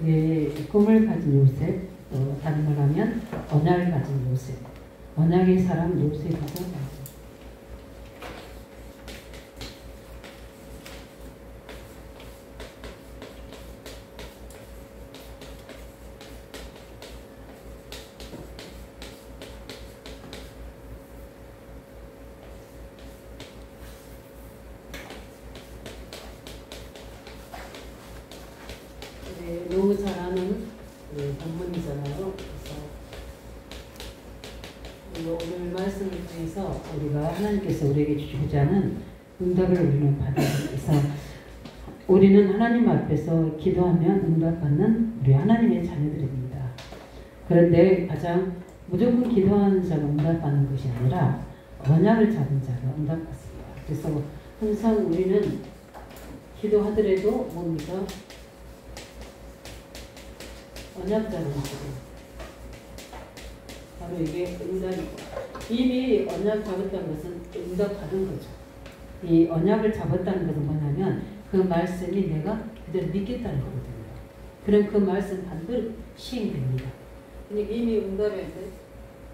우리의 꿈을 가진 요셉, 또 다른 말 하면 언약을 가진 요셉, 언약의 사람 요셉이고, 너무 잘하는 본문이잖아요. 그래서 오늘 말씀을 통해서 우리가 하나님께서 우리에게 주시고자 하는 응답을 우리는 받아야 돼서 우리는 하나님 앞에서 기도하면 응답받는 우리 하나님의 자녀들입니다. 그런데 가장 무조건 기도하는 자가 응답받는 것이 아니라 언약을 잡은 자가 응답받습니다. 그래서 항상 우리는 기도하더라도 뭡니까? 언약자는 바로 이게 응답이고, 이미 언약 잡았다는 것은 응답받은 거죠. 이 언약을 잡았다는 것은 뭐냐면 그 말씀이 내가 그대로 믿겠다는 거거든요. 그럼 그 말씀 반드시 시행됩니다. 그러니까 이미 응답인데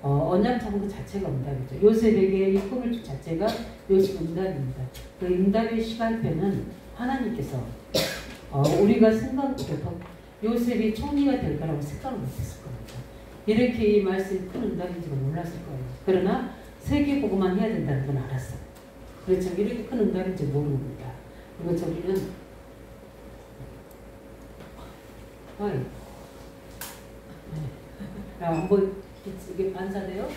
언약 잡은 것 자체가 응답이죠. 요셉에게 이 꿈을 준 자체가 요셉 응답입니다. 그 응답의 시간표는 하나님께서 우리가 생각보다 요셉이 총리가 될 거라고 생각을 못했을 겁니다. 이렇게 이 말씀이 큰 응답인지는 몰랐을 거예요. 그러나 세계보고만 해야 된다는 건 알았어요. 그렇죠. 이렇게 큰 응답인지 모르는 겁니다. 그리고 저기는 한번 이게 반사돼요.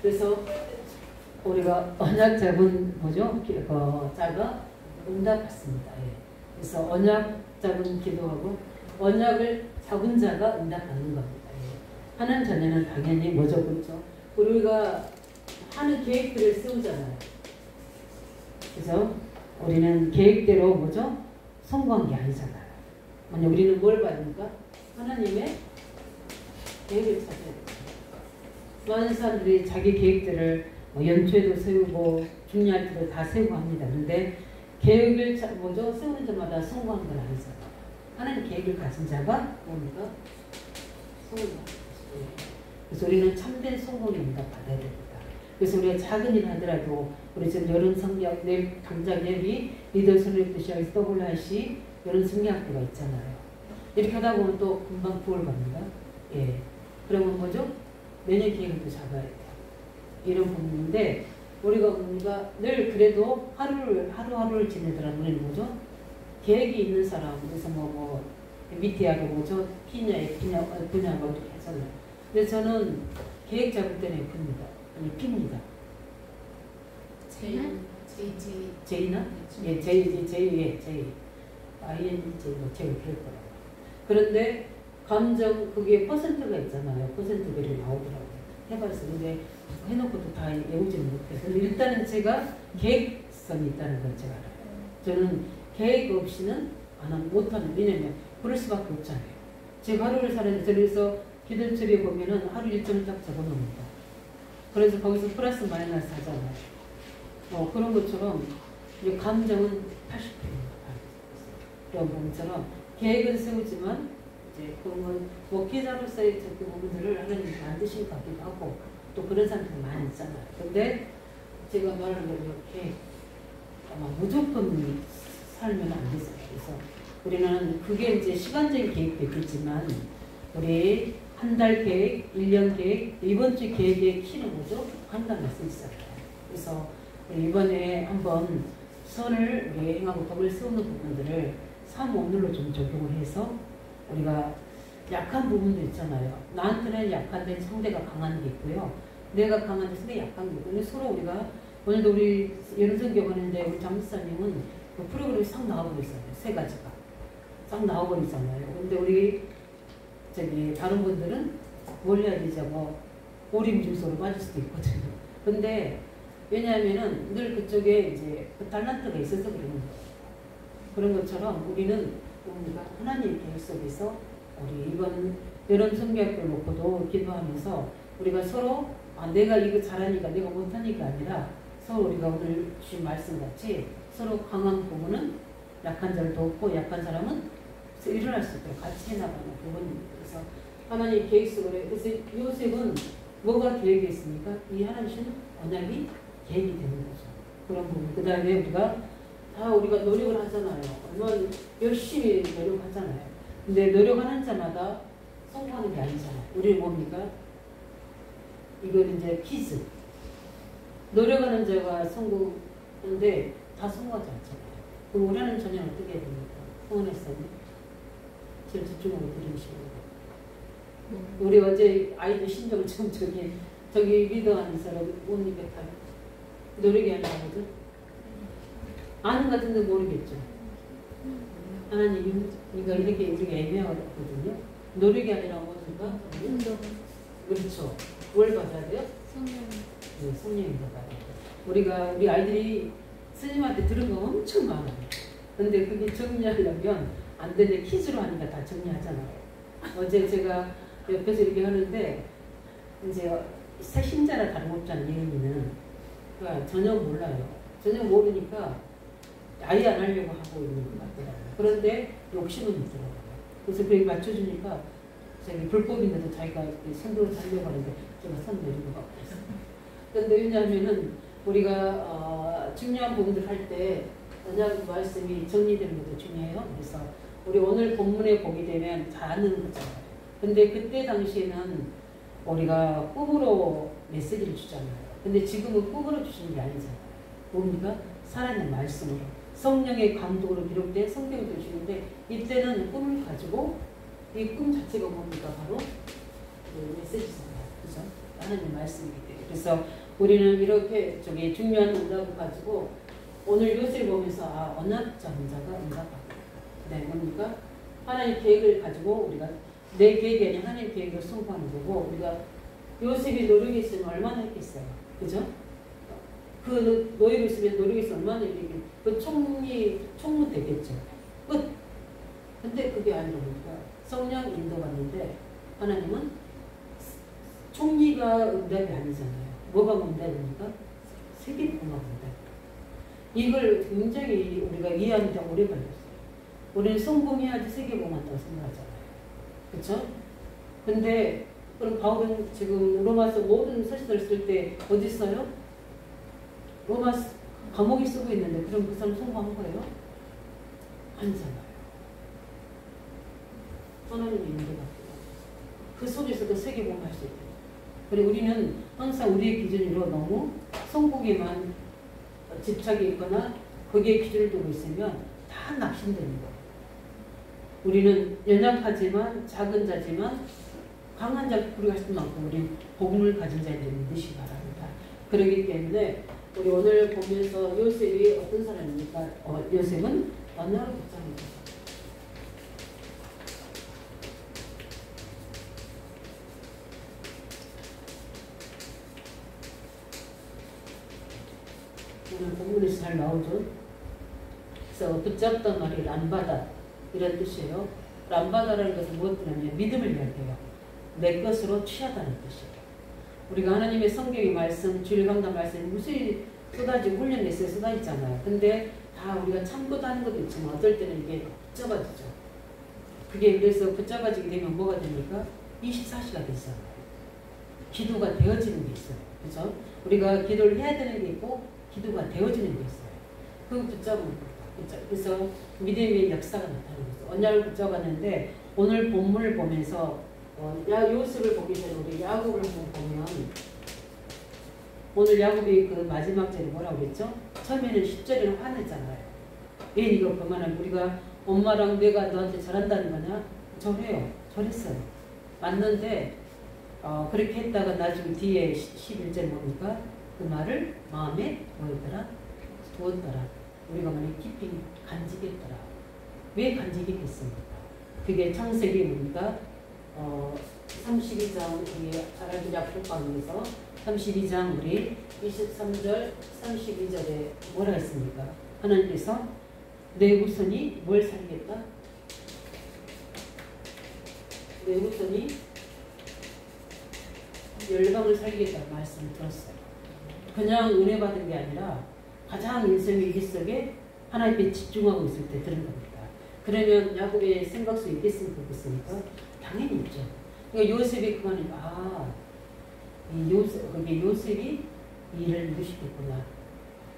그래서 우리가 언약 잡은 뭐죠? 자가 응답받습니다. 예. 그래서 언약 잡은 기도하고 언약을 잡은 자가 응답받는 겁니다. 예. 하는 전에는 당연히 뭐죠? 그렇죠? 우리가 하는 계획들을 세우잖아요. 그래서 우리는 계획대로 뭐죠? 성공한 게 아니잖아요. 만약 우리는 뭘 받습니까? 하나님의 계획을 찾아야 돼요. 많은 사람들이 자기 계획들을 연초에도 세우고 중요할 때도 다 세우고 합니다. 그런데 계획을 뭐죠? 세우는 데마다 성공한 건 아니잖아요. 하나님 계획을 가진 자가 뭡니까? 성공합니다. 그래서 우리는 참된 성공의 응답 받아야 됩니다. 그래서 우리가 작은 일 하더라도 우리 지금 여론 성경 내일 당장 내일이 리더 설립도 시작해서 WRC 여론 성경학교가 있잖아요. 이렇게 하다 보면 또 금방 9월 갑니다. 예. 그러면 뭐죠? 내년 계획을 또 잡아야 돼요. 이런 부분인데 우리가 늘 그래도 하루하루를 지내더라도 우리는 뭐죠? 계획이 있는 사람, 그래서 MBTI가 뭐죠? 분야 뭐 이렇게 하잖아요. 근데 저는 계획 잡을 때는 F입니다. 아니 P입니다. J나? 예, J. ING, 뭐 J 그럴 거라고. 그런데 감정, 그게 퍼센트가 있잖아요. 퍼센트별이 나오더라고요. 해봤어요. 근데 해놓고도 다 외우지는 못해서. 근데 일단은 제가 계획성이 있다는 걸 제가 알아요. 저는 계획 없이는 못하는, 왜냐면 그럴 수밖에 없잖아요. 제가 하루를 살았는데, 그래서 기도첩에 보면은 하루 일정을 딱 적어놓습니다. 그래서 거기서 플러스 마이너스 하잖아요. 그런 것처럼 이제 감정은 80%입니다. 그런 부분처럼 계획은 세우지만 이제 그런 건 기자로서의 그 부분들을 하나님이 만드신 것 같기도 하고 또 그런 사람들이 많이 있잖아요. 근데 제가 말하는 건 이렇게 아마 무조건 살면 안 되죠. 그래서 우리는 그게 이제 시간적인 계획도 있겠지만 우리 한 달 계획, 1년 계획, 이번 주 계획의 키는 뭐죠? 한다는 말씀이 있어요. 그래서 우리 이번에 한번 선을 우리 행하고 덕을 세우는 부분들을 3오늘로 좀 적용을 해서 우리가 약한 부분도 있잖아요. 나한테는 약한데 상대가 강한 게 있고요. 내가 강한데 상대가 약한 게 있고. 근데 서로 우리가 오늘도 우리 연성경 하는데 우리 장목사님은 그 프로그램이 싹 나와버렸어요. 3가지가. 싹 나와버리잖아요. 근데 우리 다른 분들은 뭘 해야 되죠? 오림중소로 빠질 수도 있거든요. 근데 왜냐하면은 늘 그쪽에 이제 그 탤런트가 있어서 그러는 거예요. 그런 것처럼 우리는 우리가 하나님 계획 속에서 우리 이번 여론 성경학교를 놓고도 기도하면서 우리가 서로 내가 이거 잘하니까 내가 못하니까 아니라 서로 우리가 오늘 주신 말씀 같이 서로 강한 부분은 약한 자를 돕고 약한 사람은 그래서 일어날 수 있도록 같이 해나가는 부분입니다. 그래서 하나님 계획 속으로 그래서 요셉은 뭐가 계획이 있습니까? 이 하나님 주시는 언약이 계획이 되는 거죠. 그런 부분. 그 다음에 우리가 노력을 하잖아요. 얼마나 열심히 노력하잖아요. 근데 노력하는 자마다 성공하는 게 아니잖아요. 우리는 뭡니까? 이건 이제 퀴즈. 노력하는 자가 성공하는데 다 성공하지 않잖아요. 그럼 우리는 전혀 어떻게 해야 됩니까? 성원했어요. 제일 집중하고 들으시고. 우리 어제 아이들 신경 좀 저기 리더하는 사람 오니까 다 노력이 안 나거든. 아는 것 같은데 모르겠죠. 하나님 이거 이렇게 우리가 애매하거든요. 노력이 아니라 뭡니까? 그렇죠. 뭘 받아야 돼요? 성령. 네, 성령이 받아야 돼요. 우리 아이들이 스님한테 들은 거 엄청 많아요. 근데 그게 정리하려면 안 되는데 퀴즈로 하니까 다 정리하잖아요. 어제 제가 옆에서 이렇게 하는데 이제 신자나 다름없지 않은 예은이는 그러니까 전혀 몰라요. 전혀 모르니까 아예 안 하려고 하고 있는 것 같더라고요. 그런데 욕심은 있더라고요. 그래서 그게 맞춰주니까 저기 불법인데도 자기가 선도를 하려고 하는데 제가 손 내리고 하고 있어요. 그런데 왜냐하면은 우리가 중요한 부분들 할 때 언약 말씀이 정리되는 것도 중요해요. 그래서 우리 오늘 본문에 보게 되면 다 아는 거잖아요. 근데 그때 당시에는 우리가 꿈으로 메시지를 주잖아요. 근데 지금은 꿈으로 주시는 게 아니잖아요. 뭡니까? 살아있는 말씀으로. 성령의 감독으로 기록된 성경을 주시는데 이때는 꿈을 가지고 이 꿈 자체가 뭡니까? 바로 그 메시지잖아요. 그죠? 하나님 말씀이기 때문에. 그래서 우리는 이렇게 중요한 응답을 가지고 오늘 요셉을 보면서 언약자자가 응답하고 네, 뭡니까? 하나님 계획을 가지고 우리가 내 계획이 아니라 하나님 계획을 순구하는 거고 우리가 요셉이 노력이 있으면 얼마나 했겠어요. 그죠? 그 노력이 있으면 노력이 있으면 얼마나 이렇게 그 총무 되겠죠. 끝. 근데 그게 아니라 보니까 성령 인도받는데 하나님은 총리가 응답이 아니잖아요. 뭐가 응답입니까? 세계복음화 응답. 이걸 굉장히 우리가 이해하는데 오래 걸렸어요. 우리는 성공해야지 세계복음화한다고 생각하잖아요. 그렇죠? 근데 그럼 바울은 지금 로마서 모든 서신을 쓸 때 어디 써요? 로마 감옥에 쓰고 있는데 그럼 그 사람 성공한 거예요? 아니잖아요. 하나님의 인도가 그 속에서도 세계복음화할 수 있대요. 그리고 우리는 항상 우리의 기준으로 너무 성공에만 집착이 있거나 거기에 기준을 두고 있으면 다 낙심되는 거예요. 우리는 연약하지만 작은 자지만 강한 자 우리가 할 만큼 우리 복음을 가진 자인지 믿으시기 바랍니다. 그렇기 때문에 우리 오늘 보면서 요셉이 어떤 사람입니까? 요셉은 언약을 붙잡는 오늘 본문에서 잘 나오죠. 그래서 붙잡던 말이 람바다 이런 뜻이에요. 람바다라는 것은 무엇이냐면 믿음을 이야기해요. 내 것으로 취하다는 뜻이에요. 우리가 하나님의 성경의 말씀, 주일 강단 말씀이 무수히 쏟아지고 훈련에서 쏟아지잖아요. 근데 다 우리가 참고도 하는 것도 있지만 어떨 때는 이게 붙잡아지죠. 그게 그래서 붙잡아지게 되면 뭐가 됩니까? 24시가 되잖아요. 기도가 되어지는 게 있어요. 그죠? 우리가 기도를 해야 되는 게 있고 기도가 되어지는 게 있어요. 그거 붙잡은 거예요. 그래서 믿음의 역사가 나타나는 거죠. 언약을 붙잡았는데 오늘 본문을 보면서 요셉을 보기 전에 우리 야곱을 한번 보면 오늘 야곱이 그 마지막 절에 뭐라고 그랬죠? 처음에는 10절에는 화냈잖아요. 왜 이거 그만하면 우리가 엄마랑 내가 너한테 잘한다는 거냐? 저래요. 저랬어요. 맞는데 그렇게 했다가 나중에 뒤에 11절 뭡니까? 그 말을 마음에 뭐였더라? 두었더라. 우리가 만약 깊이 간직했더라. 왜 간직했겠습니까? 그게 창세기 뭡니까? 32장 우리 잘 알고 약속방에서 32장 우리 23절 32절에 뭐라 했습니까? 하나님께서 내 후손이 뭘 살겠다? 내 후손이 열방을 살겠다는 말씀을 들었어요. 그냥 은혜 받은 게 아니라 가장 인생의 위기 속에 하나님께 집중하고 있을 때 들은 겁니다. 그러면 야곱의 생각 속에 있겠습니까? 없겠습니까? 당연히 있죠. 그러니까 요셉이 그만이 그게 요셉이 일을 누시겠구나.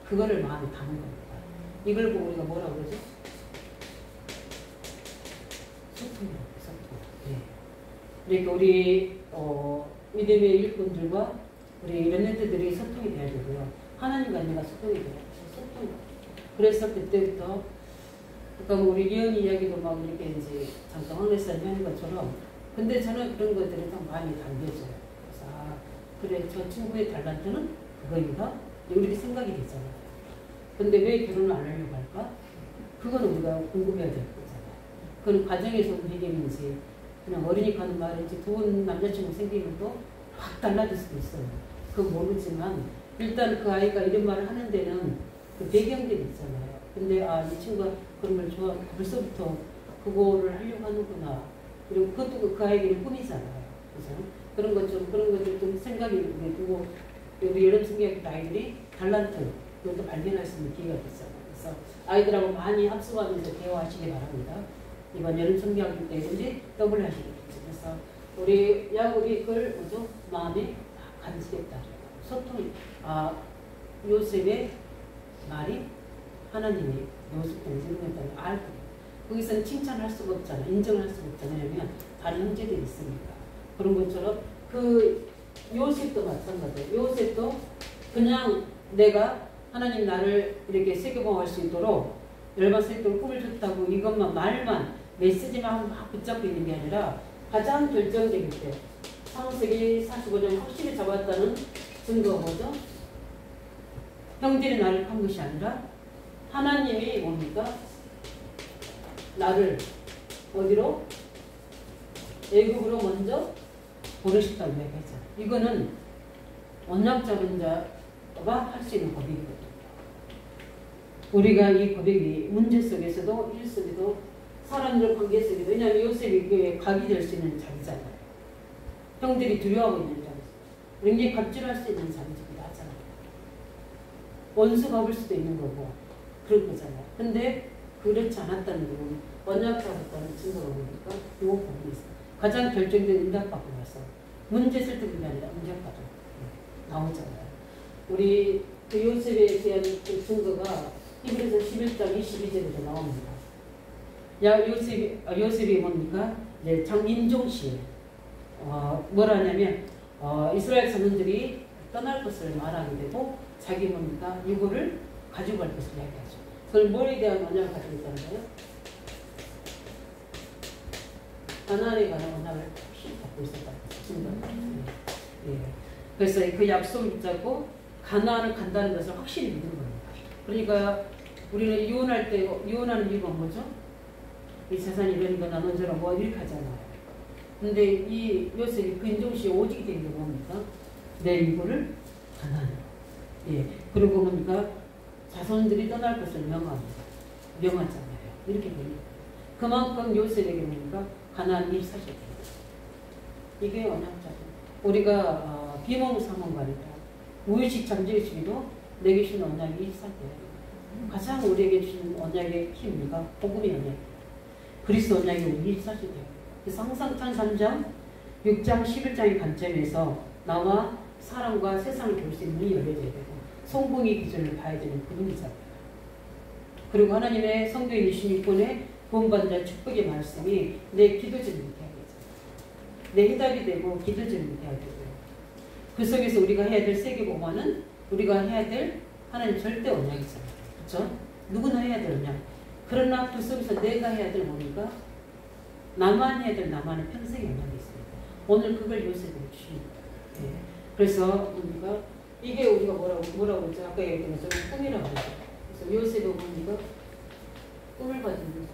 그거를 마음에 담은 겁니다. 이걸 보고 우리가 뭐라고 그러죠? 소통이라고 소통. 네. 그러니까 우리 믿음의 일꾼들과 우리 렘넌트들이 소통이 돼야 되고요. 하나님과 내가 소통이 돼야 돼요. 소통. 그래서 그때부터 그러니까 우리 예언 이야기도 막 이렇게 이제 잠깐 황래사님 하는 것처럼 근데 저는 그런 것들이 좀 많이 담겨져요. 그래서 그래 저 친구의 달란트는 그거인가? 이렇게 생각이 되잖아요. 근데 왜 결혼을 안 하려고 할까? 그건 우리가 궁금해야 될 거잖아요. 그건 과정에서 온 배경인지 그냥 어린이 가는 말인지 좋은 남자친구 생기면 또 확 달라질 수도 있어요. 그건 모르지만 일단 그 아이가 이런 말을 하는 데는 그 배경들이 있잖아요. 근데 이 친구가 그런 걸 좋아 벌써부터 그거를 하려고 하는구나. 그리고 그것도 그 아이에게는 꿈이잖아요. 그죠? 그런 것들 좀 생각이 두고 우리 여름 성경학 아이들이 달란트 그것도 발견할 수 있는 기회가 됐잖아요. 그래서 아이들하고 많이 합숙하면서 대화하시기 바랍니다. 이번 여름 성경학 때든지 더블 하시겠죠. 그래서 우리 야곱이 그걸 뭐죠? 마음에 간직했다. 소통이 요셉의 말이 하나님이 요셉 등지름했다는 알고 거기서는 칭찬할 수가 없잖아요. 인정할 수가 없잖아요. 왜냐면 다른 형제들이 있으니까. 그런 것처럼 그 요셉도 마찬가지예요. 요셉도 그냥 내가 하나님 나를 이렇게 세계봉할 수 있도록 열방 수 있도록 꿈을 줬다고 이것만 말만 메시지만 막 붙잡고 있는 게 아니라 가장 결정적일 때 창세기 45장 확실히 잡았다는 증거가 뭐죠? 형들이 나를 판 것이 아니라 하나님이 뭡니까? 나를 어디로? 애굽으로 먼저 보내셨다고 얘기하죠. 이거는 언약 잡은 자가 할 수 있는 고백이거든요. 우리가 이 고백이 문제 속에서도 일 속에도 사람들 관계 속에도 왜냐하면 요셉이 그 각이 될 수 있는 자기잖아요. 형들이 두려워하고 있는 자기죠. 굉장히 갑질할 수 있는 자기이기도 하잖아요. 원수 갚을 수도 있는 거고 그런 거잖아요. 근데 그렇지 않았다는 건 언약 잡았다는 증거가 뭡니까? 이 부분이 있어요. 가장 결정적인 응답받고 나서 문제 있을 때뿐만 아니라 응답받고 나오잖아요. 우리 그 요셉에 대한 그 증거가 히브리서 11장 22절에도 나옵니다. 요셉이 뭡니까? 이제 장인종시에 뭐라 하냐면 이스라엘 자손들이 떠날 것을 말하게 되고 자기 뭡니까? 이거를 가지고 갈 것을 이야기하죠. 그걸 뭐에 대한 언약을 가지고 있다는 거예요? 가나안에 관한 언약을 확실히 갖고 있었다는 거죠. 예. 그래서 그 약속을 붙잡고 가나안을 간다는 것을 확실히 믿는 겁니다. 그러니까 우리는 이혼하는 이유가 뭐죠? 이 재산이 이런 거 나눠줘라 뭐 이렇게 하잖아요. 근데 이 요셉이 그 인종시에 오직이 된 게 뭡니까? 내 일부를 가나안으로. 예. 그리고 뭡니까? 자손들이 떠날 것을 명하잖아요. 이렇게 됩니다. 그만큼 요셉에게 뭡니까? 가나안 일 사실 됩니다. 이게 언약자죠. 우리가 비몽사몽간이다. 무의식 잠재의식에도 내게 주신 언약이 일사돼요. 가장 우리에게 주신 언약의 힘이가 복음의 언약. 그리스도 언약이 우리 일사돼요. 그래서 항상 창 3장, 6장, 11장의 관점에서 나와 사람과 세상을 볼 수 있는 눈이 열려져야 되고 성공의 기준을 봐야 되는 그분이잖아요. 그리고 하나님의 성도인 26권의 구원받은 자의 축복의 말씀이 내 기도제를 해야 되잖아요. 내 해답이 되고 기도제를 해야 되고요. 그 속에서 우리가 해야 될 세계복음화는 우리가 해야 될 하나님 절대 언약이잖아요. 그렇죠? 누구나 해야 될 언약. 그러나 그 속에서 내가 해야 될 뭡니까? 나만 해야 될 나만의 평생의 언약이 있습니다. 오늘 그걸 요셉으로 주십니다. 네. 그래서 뭡니까? 이게 우리가 뭐라고 했죠? 아까 얘기한 것처럼 꿈이라고 하죠. 그래서 요셉은 뭡니까? 꿈을 가지는 거죠.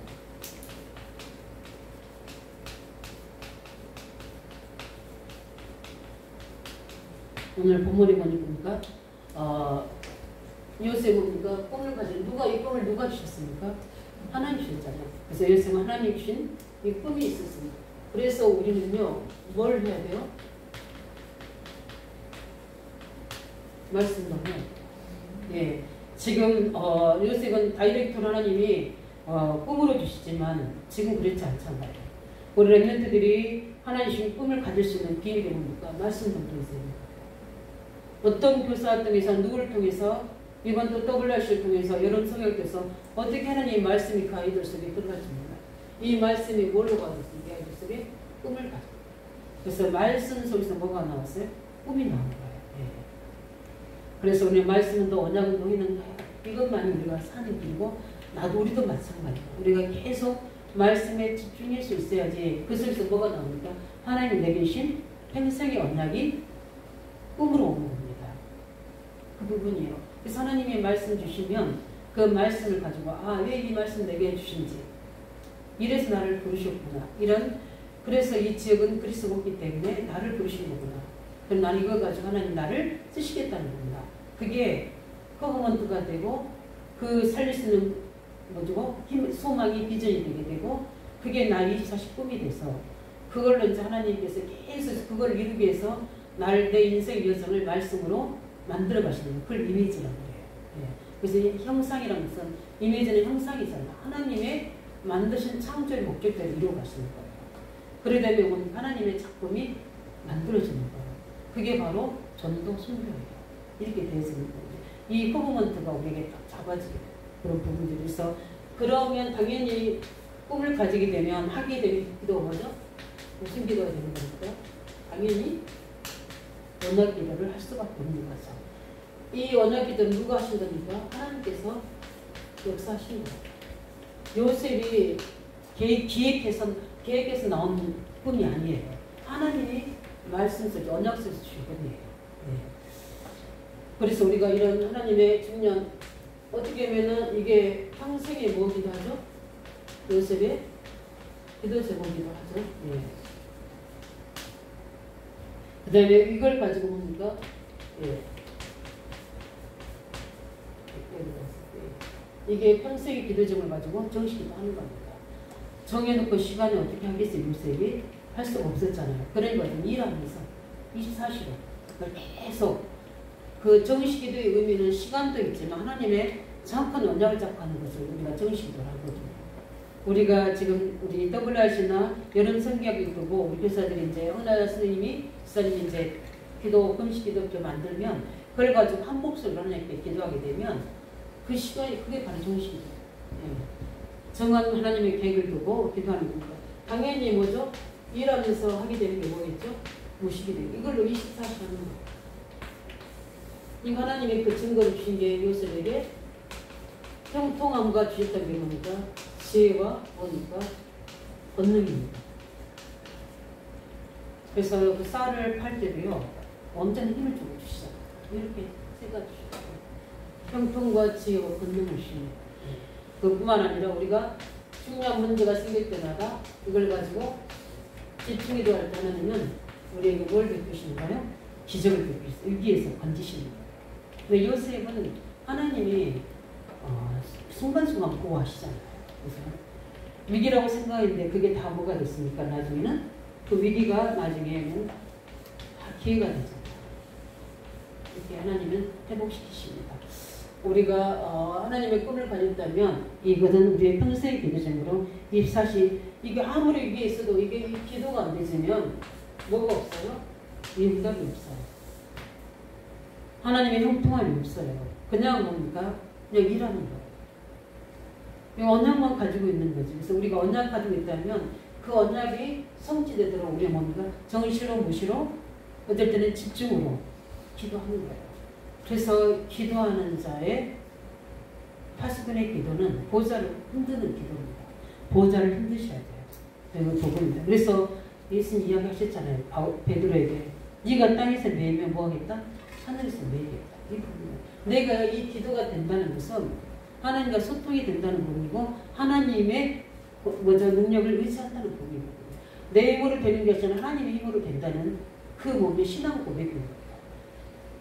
오늘 본문에 보니까 요셉은 뭡니까? 꿈을 가진 이 꿈을 누가 주셨습니까? 하나님 주셨잖아요. 그래서 요셉은 하나님 주신 이 꿈이 있었습니다. 그래서 우리는요, 뭘 해야 돼요? 말씀도 해요. 예. 지금, 요셉은 다이렉트로 하나님이 꿈으로 주시지만 지금 그렇지 않잖아요. 우리 렘넌트들이 하나님 주신 꿈을 가질 수 있는 비밀이 뭡니까? 말씀 전도이세요. 어떤 교사 통해서 누구를 통해서 이번 또 WRC를 통해서 여러 성역에서 어떻게 하나님의 말씀이 그 아이들 속에 들어갈지 몰라요. 이 말씀이 뭘로 가졌습니까? 아이들 속에 꿈을 가졌어요. 그래서 말씀 속에서 뭐가 나왔어요? 꿈이 나온 거예요. 예. 그래서 우리 말씀은 또 언약은 너희는 이것만이 우리가 사는 길이고 나도 우리도 마찬가지고 우리가 계속 말씀에 집중할 수 있어야지 그 속에서 뭐가 나옵니까? 하나님이 내게 주신 평생의 언약이 꿈으로 오는 겁니다. 그 부분이에요. 그래서 하나님의 말씀 주시면 그 말씀을 가지고 왜 이 말씀 내게 주신지 이래서 나를 부르셨구나. 그래서 이 지역은 그리스도기 때문에 나를 부르신 거구나. 그럼 나는 이걸 가지고 하나님 나를 쓰시겠다는 겁니다. 그게 커버먼트가 되고 그 살릴 수 있는 소망이 비전이 되게 되고 그게 나의 24시 꿈이 돼서 그걸로 이제 하나님께서 계속 그걸 이루기 위해서 내 인생 여정을 말씀으로 만들어 가시는 거예요. 그걸 이미지라고 해요. 예. 그래서 이 형상이라는 것은 이미지는 형상이잖아요. 하나님의 만드신 창조의 목적대로 이루어 가시는 거예요. 그러다 보면 하나님의 작품이 만들어지는 거예요. 그게 바로 전도 순교예요. 이렇게 되어지는 거예요. 이 커버먼트가 우리에게 딱 잡아지게 돼요. 그런 부분들이 있어. 그러면 당연히 꿈을 가지게 되면 하게 되는 기도가 뭐죠? 무슨 기도가 되는 겁니까? 당연히 언약 기도를 할 수밖에 없는 거죠. 이 언약 기도는 누가 하신 겁니까? 하나님께서 역사하신 거예요. 요셉이 계획해서 나온 꿈이 아니에요. 하나님이 말씀 속에 언약 속에서 주신 꿈이에요. 네. 그래서 우리가 이런 하나님의 중요한 어떻게 하면은 이게 평생의 뭐기도 하죠? 요셉의 기도 제목이기도 하죠. 예. 그 다음에 이걸 가지고 뭡니까? 예. 이게 평생의 기도 제목을 가지고 정식기도 하는 겁니다. 정해놓고 시간에 어떻게 하겠어요? 요셉이 할 수가 없었잖아요. 그런 거는 일하면서 24시간 계속 그 정식기도의 의미는 시간도 있지만 하나님의 정확한 언약을 잡고 하는 것을 우리가 정식기도를 하거든요. 우리가 지금 우리 WRC나 여름 성경을 보고 우리 교사들이 이제 은하 선생님이 기사님이 이제 기도 금식기도 이렇게 만들면 그걸 가지고 한 목소리로 하나님께 기도하게 되면 그 시간이 그게 바로 정식기도. 예. 정한 하나님의 계획을 두고 기도하는 겁니다. 당연히 뭐죠? 일하면서 하게 되는 게 뭐겠죠? 무식이 되고 이걸로 24시간 하는 거예요. 이 하나님의 그 증거를 주신 게 요셉에게 형통함과 주셨던 게 뭡니까? 지혜와 뭐니까? 권능입니다. 그래서 그 쌀을 팔 때도요, 엄청 힘을 좀 주시잖아요. 이렇게 세가 주시고 형통과 지혜와 권능을 주십니다. 그뿐만 아니라 우리가 중요한 문제가 생길 때마다 이걸 가지고 집중기도 할 때는 우리에게 뭘 베푸시는가요? 기적을 베푸시고 위기에서 건지시는 거예요. 근데 요셉은 하나님이 순간순간 보호하시잖아요. 그래서 위기라고 생각했는데 그게 다 뭐가 됐습니까? 나중에는 그 위기가 나중에는 다 기회가 되잖아요. 이렇게 하나님은 회복시키십니다. 우리가 하나님의 꿈을 가졌다면 이것은 우리의 평생의 기도쟁으로 24시 이게 아무리 위기에 있어도 이게 기도가 안 되지면 뭐가 없어요? 응답이 없어요. 하나님의 형통함이 없어요. 그냥 뭡니까? 그냥 일하는 거예요. 언약만 가지고 있는 거지. 그래서 우리가 언약 가지고 있다면 그 언약이 성취되도록 우리가 뭡니까? 정시로 무시로 어떨 때는 집중으로 기도하는 거예요. 그래서 기도하는 자의 파수꾼의 기도는 보좌를 흔드는 기도입니다. 보좌를 흔드셔야 돼요. 그 부분입니다. 그래서 예수님 이야기하셨잖아요. 베드로에게 네가 땅에서 매이면 뭐하겠다? 하늘에서 매이겠다. 이 부분입니다. 내가 이 기도가 된다는 것은 하나님과 소통이 된다는 부분이고 하나님의 능력을 의지한다는 부분이거든요. 내 힘으로 되는 것이 아니라 하나님의 힘으로 된다는 그 몸의 신앙 고백입니다.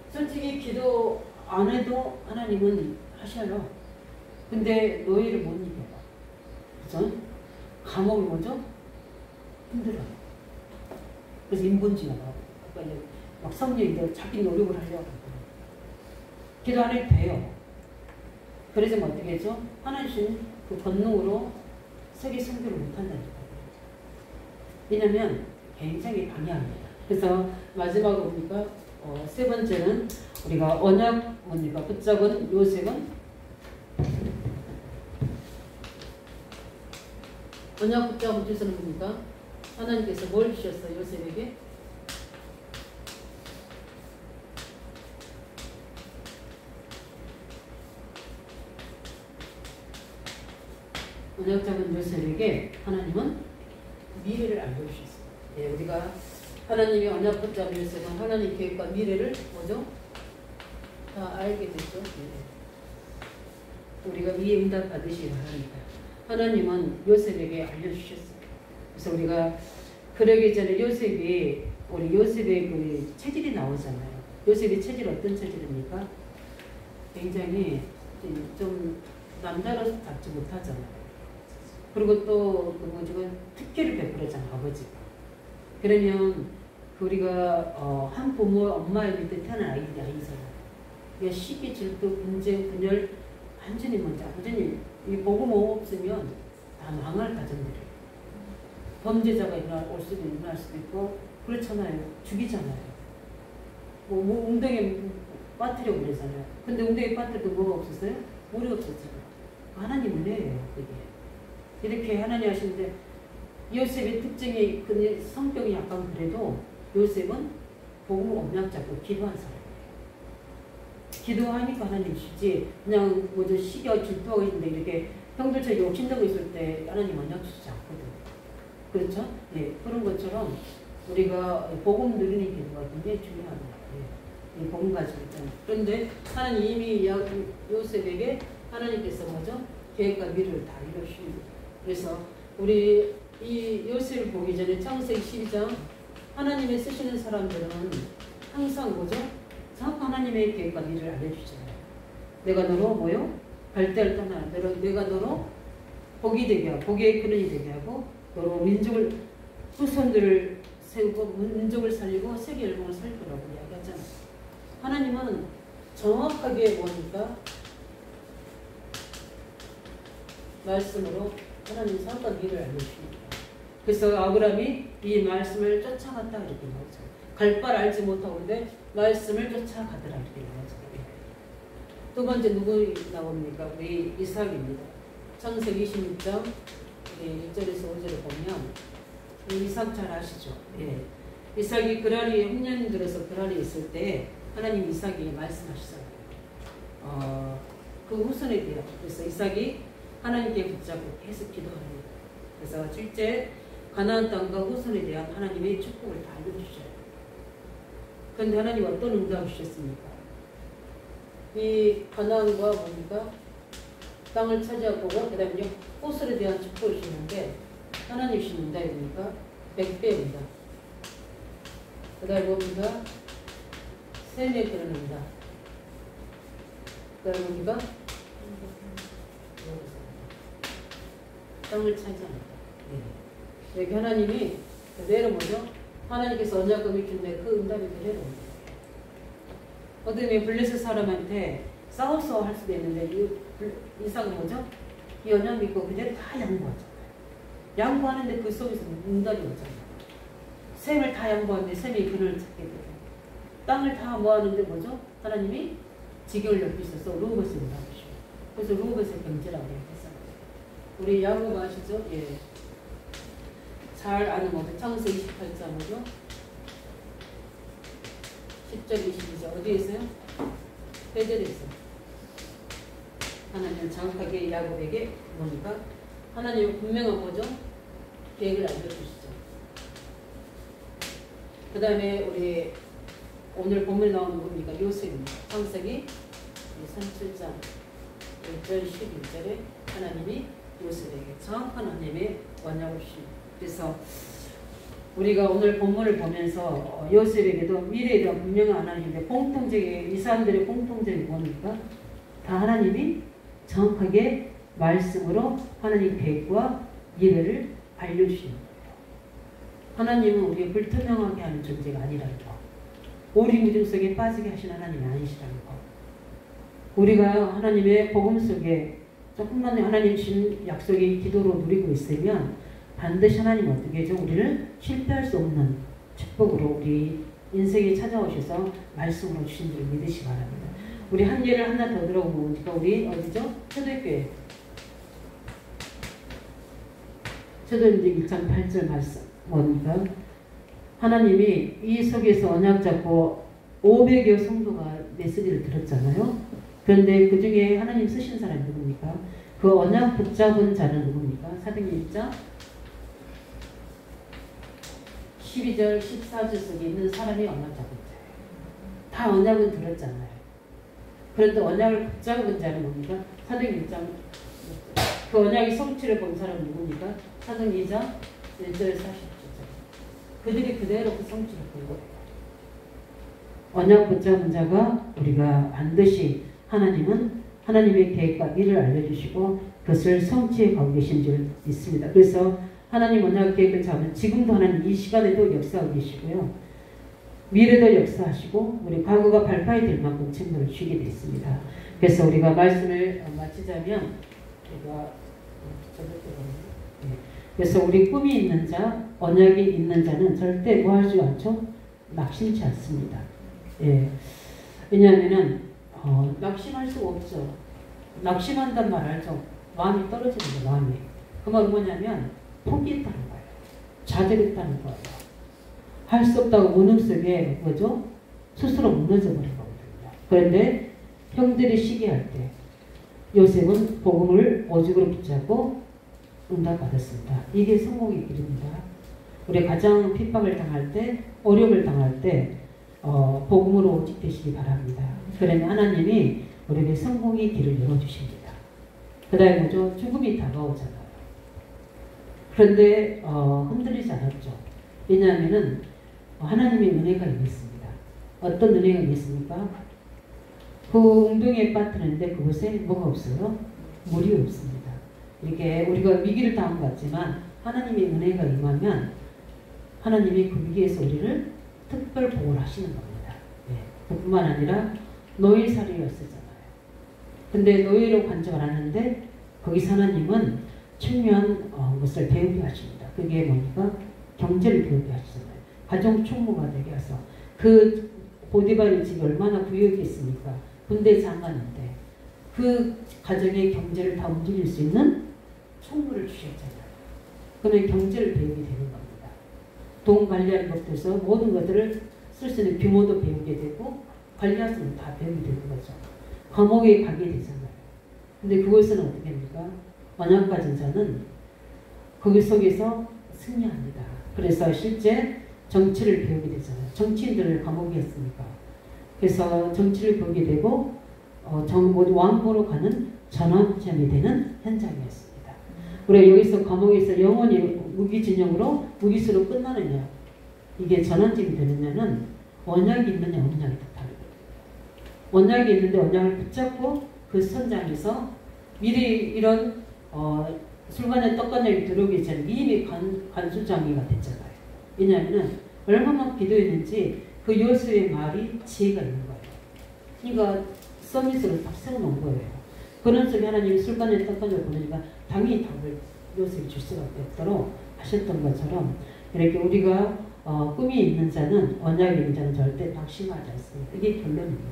솔직히 기도 안 해도 하나님은 하셔요. 근데 노예를 못 이겨요. 그죠? 감옥을 뭐죠? 힘들어요. 그래서 인본주의가 나오고 그러니까 막 성령인데 자기 노력을 하려고 하거든요. 기도 안 해도 돼요. 그래서 어떻게 해죠? 하나님 그 권능으로 세계 선교를 못한다니까. 왜냐면 굉장히 방해합니다. 그래서 마지막으로 보니까 세 번째는 우리가 언약 뭡니까? 붙잡은 요셉은 언약 붙잡은 뒤에서는 뭡니까? 하나님께서 뭘 주셨어요? 요셉에게? 언약 잡은 요셉에게 하나님은 미래를 알려주셨어요. 예, 우리가 하나님이 언약 붙잡은 요셉은 하나님 계획과 미래를 뭐죠? 다 알게 됐죠. 예. 우리가 이 응답 받으시기 바랍니다. 하나님은 요셉에게 알려주셨어요. 그래서 우리가 그러기 전에 우리 요셉의 그 체질이 나오잖아요. 요셉의 체질 어떤 체질입니까? 굉장히 좀 남자로답지 못하잖아요. 그리고 또 그 특기를 베풀었잖아, 아버지가. 그러면 우리가 한 부모 엄마의 밑에 태어난 아이잖아요. 그러니까 시기, 질투, 분쟁, 분열 완전히 먼저 완전히 이 복음 없으면 다 망할 가정들이에요. 범죄자가 올 수도 일어날 수도 있고 그렇잖아요. 죽이잖아요. 뭐 웅덩이에 빠뜨려 그러잖아요. 근데 웅덩이에 빠뜨려도 뭐가 없었어요? 물이 없었잖아요. 하나님 은혜예요, 그게. 이렇게 하나님 하시는데 요셉의 특징이 그냥 성격이 약간 그래도 요셉은 복음 언약 잡고 기도한 사람이에요. 기도하니까 하나님 주지 그냥 뭐저 시기와 질투하고 있는데 이렇게 형들처럼 욕심내고 있을 때 하나님 언약 주지 않거든요. 그렇죠? 네, 그런 것처럼 우리가 복음 누리는 기도가 굉장히 중요합니다. 네, 이 복음 가지고 있잖아요. 그런데 하나님 이미 요셉에게 하나님께서 뭐죠? 계획과 미래를 다 이루십니다. 그래서 우리 이 요셉을 보기 전에 창세기 12장 하나님의 쓰시는 사람들은 항상 뭐죠? 정확한 하나님의 계획과 미래를 알려주잖아요. 내가 너로 뭐요? 갈대를 떠나 내가 너로 복이 되게 하고 복의 근원이 되게 하고 너로 민족을 후손들을 세우고 민족을 살리고 세계 열방을 살 거라고 이야기하잖아요. 하나님은 정확하게 뭡니까? 말씀으로 하나님 삶과 미래를 알려주십니다. 그래서 아브라함이 이 말씀을 쫓아갔다 이렇게 나오죠. 갈 바를 알지 못하고 근데 말씀을 쫓아가더라 이렇게 나오죠. 두 번째 누구 나옵니까? 우리 이삭입니다. 창세기 26장 1절에서 5절을 보면 이삭 잘 아시죠? 예. 이삭이 그라리에 흉년이 들어서 그라리에 있을 때 하나님 이삭이 말씀하시잖아요. 그 후손에 대해 그래서 이삭이 하나님께 붙잡고 계속 기도합니다. 그래서 실제 가나안 땅과 후손에 대한 하나님의 축복을 다 알려주셔요. 그런데 하나님 어떤 응답을 주셨습니까? 이 가나안과 뭡니까? 땅을 차지하고 그 다음에 후손에 대한 축복을 주시는데 하나님 주신 응답이 뭡니까? 100배입니다. 그 다음에 뭡니까? 셈에 드러납니다. 그 다음에 뭡니까? 땅을 차지합니다. 네. 여기 하나님이 그대로 뭐죠? 하나님께서 언약금을 준데 그 응답이 그대로 옵니다. 어떻게 블레셋 사람한테 싸워서 할 수도 있는데 이삭은 뭐죠? 이 언약 믿고 그대로 다 양보하잖아요. 양보하는데 그 속에서 응답이 오잖아요. 셈을 다 양보하는데 셈이 그를 찾게 되고 땅을 다 모았는데 뭐죠? 하나님이 지경을 넓히셔서 루벤을 응답하시고 그래서 루벤의 경제라고 얘기했어요. 우리 야곱 아시죠? 예. 잘 아는 거죠. 창세기 28장이죠. 10절 22절 어디에 있어요? 회절에 있어요. 하나님은 정확하게 야곱에게 뭡니까? 하나님은 분명한 거죠. 계획을 알려주시죠. 그 다음에 우리 오늘 본문에 나오는 뭡니까? 요셉입니다. 창세기 37장 1절 11절에 하나님이 요셉에게 정확한 하나님의 언약을 주십니다. 그래서 우리가 오늘 본문을 보면서 요셉에게도 미래에 대한 분명한 하나님의 공통적인 이 사람들의 공통점이 뭡니까? 다 하나님이 정확하게 말씀으로 하나님 계획과 미래를 알려주시는 거예요. 하나님은 우리가 불투명하게 하는 존재가 아니라는 거. 오리무중 속에 빠지게 하시는 하나님이 아니시라는 거. 우리가 하나님의 복음 속에 조금만 하나님 주신 약속이 기도로 누리고 있으면 반드시 하나님 어떻게 해줘? 우리를 실패할 수 없는 축복으로 우리 인생에 찾아오셔서 말씀으로 주신 줄 믿으시기 바랍니다. 우리 한 예를 하나 더 들어보니까 우리 어디죠? 초대교회. 초대교회 1장 8절 말씀 뭡니까? 하나님이 이 속에서 언약 잡고 500여 성도가 메시지를 들었잖아요. 그런데 그 중에 하나님 쓰신 사람이 누굽니까? 그 언약 붙잡은 자는 누굽니까? 사도행전 1장 12절 14절 속에 있는 사람이 언약 잡은 자예요. 다 언약은 들었잖아요. 그런데 언약을 붙잡은 자는 뭡니까? 사도행전 1장 그 언약의 성취를 본 사람은 누굽니까? 사도행전 2장 1절 40절 그들이 그대로 그 성취를 본 거예요. 언약 붙잡은 자가 우리가 반드시 하나님의 계획과 미래를 알려주시고 그것을 성취해 가고 계신 줄 믿습니다. 그래서 하나님 언약 계획을 잡으면 지금도 하나님 이 시간에도 역사하고 계시고요. 미래도 역사하시고 우리 과거가 발판이 될 만큼 증거를 주게 됐습니다. 그래서 우리가 말씀을 마치자면 그래서 우리 꿈이 있는 자, 언약이 있는 자는 절대 뭐 하지 않죠? 낙심치 않습니다. 예. 왜냐하면은 낙심할 수가 없죠. 낙심한단 말 알죠? 마음이 떨어지는 거예요. 마음이. 그 말은 뭐냐면 포기했다는 거예요. 좌절했다는 거예요. 할 수 없다고 무능 속에 뭐죠? 스스로 무너져 버린 거거든요. 그런데 형들이 시기할 때 요셉은 복음을 오직으로 붙잡고 응답받았습니다. 이게 성공의 길입니다. 우리 가장 핍박을 당할 때, 어려움을 당할 때 복음으로 오직 되시기 바랍니다. 그러면 하나님이 우리에게 성공의 길을 열어주십니다. 그 다음에 뭐죠? 죽음이 다가오잖아요. 그런데 흔들리지 않았죠. 왜냐하면은 하나님의 은혜가 임했습니다. 어떤 은혜가 임했습니까? 그 웅덩이에 빠뜨렸는데 그곳에 뭐가 없어요? 물이 없습니다. 이렇게 우리가 위기를 당한 것 같지만 하나님의 은혜가 임하면 하나님이 그 위기에서 우리를 특별 보호를 하시는 겁니다. 네. 그뿐만 아니라 노예살이였었잖아요. 근데 노예로 간직을 하는데 거기서 하나님은 중요한 것을 배우게 하십니다. 그게 뭡니까? 경제를 배우게 하시잖아요. 가정 총무가 되게 해서 그 보디발의 집이 얼마나 부유했겠습니까? 군대 장관인데 그 가정의 경제를 다 움직일 수 있는 총무를 주셨잖아요. 그러면 경제를 배우게 되는 겁니다. 돈 관리하는 것부터 모든 것들을 쓸 수 있는 규모도 배우게 되고 관리할 수 있는 다 배우게 되는 거죠. 감옥에 가게 되잖아요. 근데 그것은 어떻게 됩니까? 언약 가진 자는 거기 속에서 승리합니다. 그래서 실제 정치를 배우게 되잖아요. 정치인들을 감옥에 했으니까. 그래서 정치를 배우게 되고 왕보로 가는 전환점이 되는 현장이었습니다. 우리가 여기서 감옥에서 영원히 무기징역으로 무기수로 끝나느냐 이게 전환점이 되느냐는 언약이 있느냐 없느냐가 다르거든요. 언약이 있는데 언약을 붙잡고 그 선장에서 미리 이런 술관에 떡관장이 들어오기 전에 이미 간수장이가 됐잖아요. 왜냐하면 얼마나 기도했는지 그 요셉의 말이 지혜가 있는 거예요. 그러니까 서밋으로 딱 세워놓은 거예요. 그런 속에 하나님이 술관에 떡관장을 보내니까 당연히 답을 요셉이 줄 수밖에 없도록 하셨던 것처럼 이렇게 우리가 꿈이 있는 자는 언약이 있는 자는 절대 낙심하지 않습니다. 이게 결론입니다.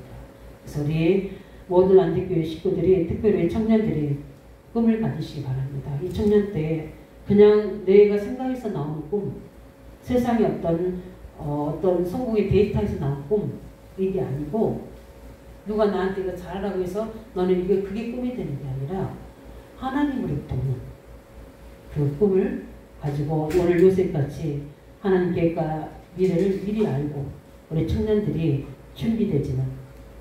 그래서 우리 모든 안디교회 식구들이 특별히 청년들이 꿈을 가지시기 바랍니다. 이 청년 때 그냥 내가 생각해서 나오는 꿈, 세상의 어떤 성공의 데이터에서 나온 꿈 이게 아니고 누가 나한테 이거 잘하라고 해서 너는 그게 꿈이 되는 게 아니라 하나님으로부터 오는 그 꿈을 가지고 오늘 요셉같이 하나님 계획과 미래를 미리 알고 우리 청년들이 준비되지는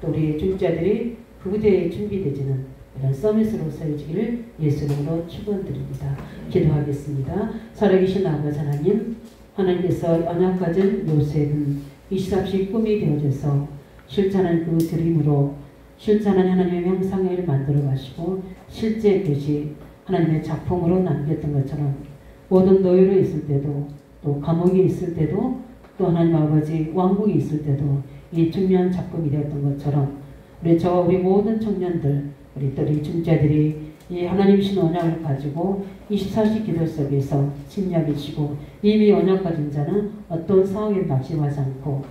또 우리 중자들이 그 무대에 준비되지는 이런 서밋으로 세워지기를 예수 이름으로 축원드립니다. 기도하겠습니다. 살아계신 아버지 하나님, 하나님께서 언약 가진 요셉은 24시 꿈이 되어져서 실천한 그 드림으로 실천한 하나님의 명상을 만들어 가시고 실제 그것이 하나님의 작품으로 남겼던 것처럼 모든 노예로 있을 때도 또 감옥에 있을 때도 또 하나님 아버지 왕국에 있을 때도 이 중요한 작품이 되었던 것처럼 우리 모든 청년들 우리 또 우리 중자들이 이 하나님 신 언약을 가지고 24시 기도 속에서 침략이 지고 이미 언약 가진 자는 어떤 상황에 낙심하지 않고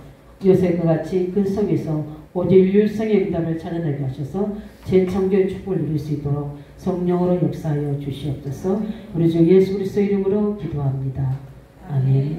요셉과 같이 그 속에서 오직 율성의 응답을 찾아내게 하셔서 재창조의 축복을 누릴 수 있도록 성령으로 역사하여 주시옵소서. 우리 주 예수 그리스도 이름으로 기도합니다. 아멘.